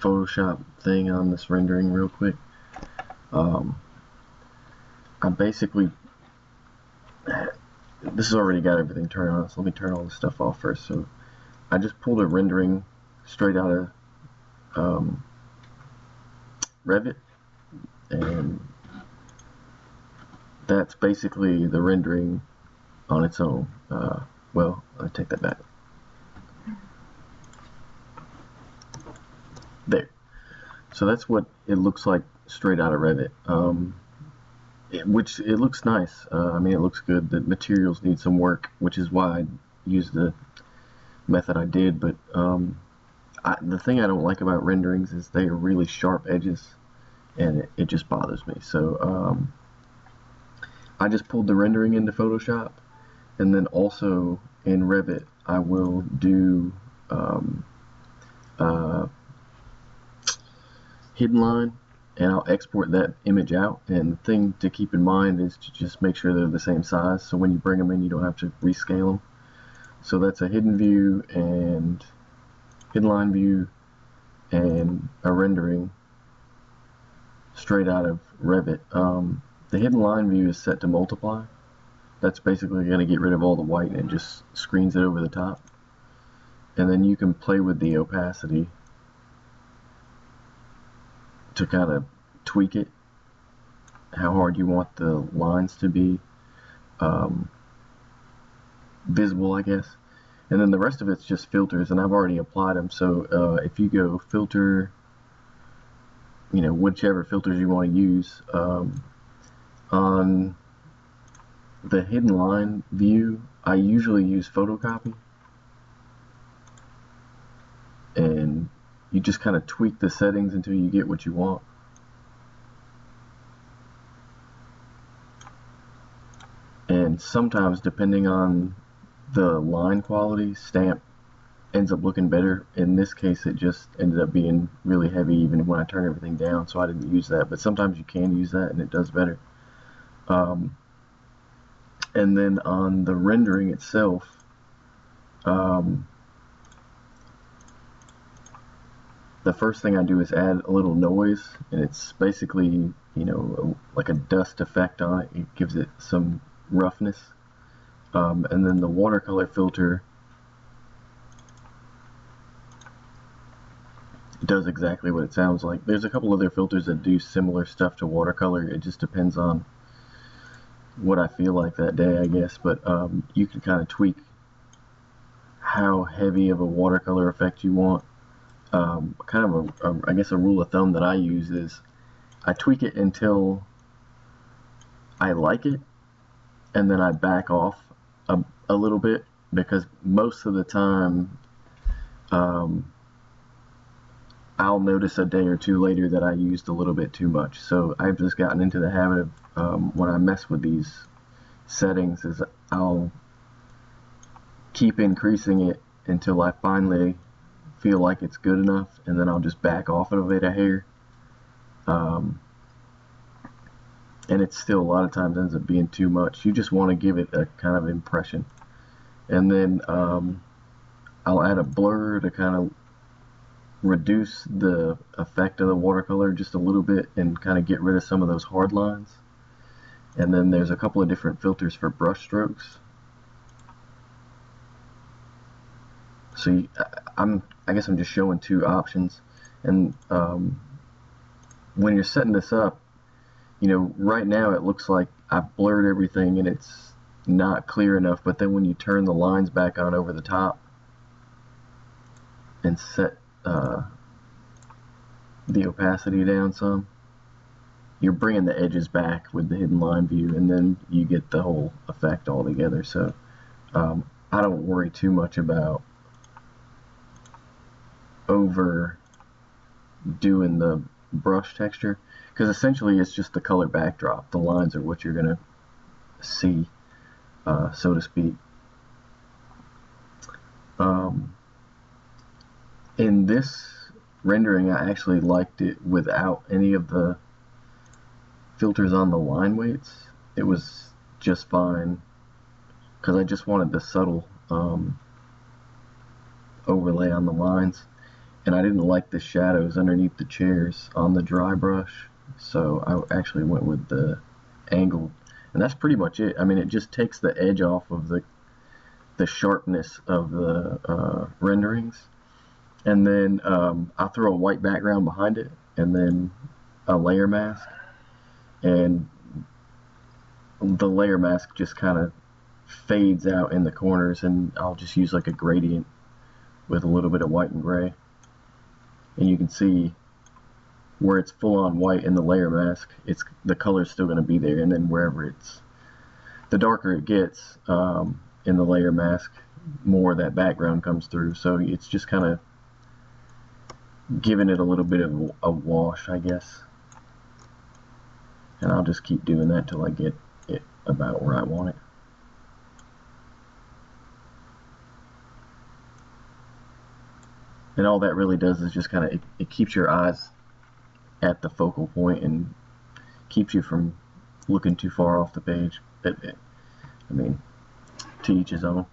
Photoshop thing on this rendering real quick. I basically, this has already got everything turned on, so let me turn all this stuff off first. So I just pulled a rendering straight out of Revit, and that's basically the rendering on its own. Well, I take that back. There. So that's what it looks like straight out of Revit. Which it looks nice. I mean, it looks good. The materials need some work, which is why I used the method I did. But the thing I don't like about renderings is they are really sharp edges, and it just bothers me. So I just pulled the rendering into Photoshop, and then also in Revit I will do hidden line, and I'll export that image out. And the thing to keep in mind is to just make sure they're the same size, so when you bring them in you don't have to rescale them. So that's a hidden view and hidden line view and a rendering straight out of Revit. The hidden line view is set to multiply. That's basically going to get rid of all the white, and it just screens it over the top. And then you can play with the opacity to kind of tweak it, how hard you want the lines to be visible, I guess. And then the rest of it's just filters, and I've already applied them. So if you go filter, you know, whichever filters you want to use, on the hidden line view I usually use photocopy, and you just kind of tweak the settings until you get what you want. And sometimes, depending on the line quality, stamp ends up looking better. In this case it just ended up being really heavy even when I turn everything down, so I didn't use that. But sometimes you can use that and it does better. And then on the rendering itself, the first thing I do is add a little noise, and it's basically, you know, like a dust effect on it. It gives it some roughness. And then the watercolor filter does exactly what it sounds like. There's a couple other filters that do similar stuff to watercolor. It just depends on what I feel like that day, I guess. But you can kind of tweak how heavy of a watercolor effect you want. Kind of I guess a rule of thumb that I use is I tweak it until I like it, and then I back off a little bit, because most of the time I'll notice a day or two later that I used a little bit too much. So I've just gotten into the habit of when I mess with these settings is I'll keep increasing it until I finally feel like it's good enough, and then I'll just back off of it a hair. And it's still a lot of times ends up being too much. You just want to give it a kind of impression. And then I'll add a blur to kind of reduce the effect of the watercolor just a little bit and kind of get rid of some of those hard lines. And then there's a couple of different filters for brush strokes. So I guess I'm just showing two options. And when you're setting this up, you know, right now it looks like I've blurred everything and it's not clear enough, but then when you turn the lines back on over the top and set the opacity down some, you're bringing the edges back with the hidden line view, and then you get the whole effect all together. So I don't worry too much about overdoing the brush texture, because essentially it's just the color backdrop. The lines are what you're going to see, so to speak. In this rendering, I actually liked it without any of the filters on the line weights. It was just fine, because I just wanted the subtle overlay on the lines. and I didn't like the shadows underneath the chairs on the dry brush, so I actually went with the angled, and that's pretty much it. I mean, it just takes the edge off of the sharpness of the renderings, and then I throw a white background behind it, and then a layer mask, and the layer mask just kind of fades out in the corners, and I'll just use like a gradient with a little bit of white and gray, and you can see where it's full on white in the layer mask, the color's still going to be there, and then wherever the darker it gets in the layer mask, more that background comes through. So it's just kind of giving it a little bit of a wash, I guess. And I'll just keep doing that till I get it about where I want it. And all that really does is just kind of, it keeps your eyes at the focal point and keeps you from looking too far off the page. But I mean, to each his own.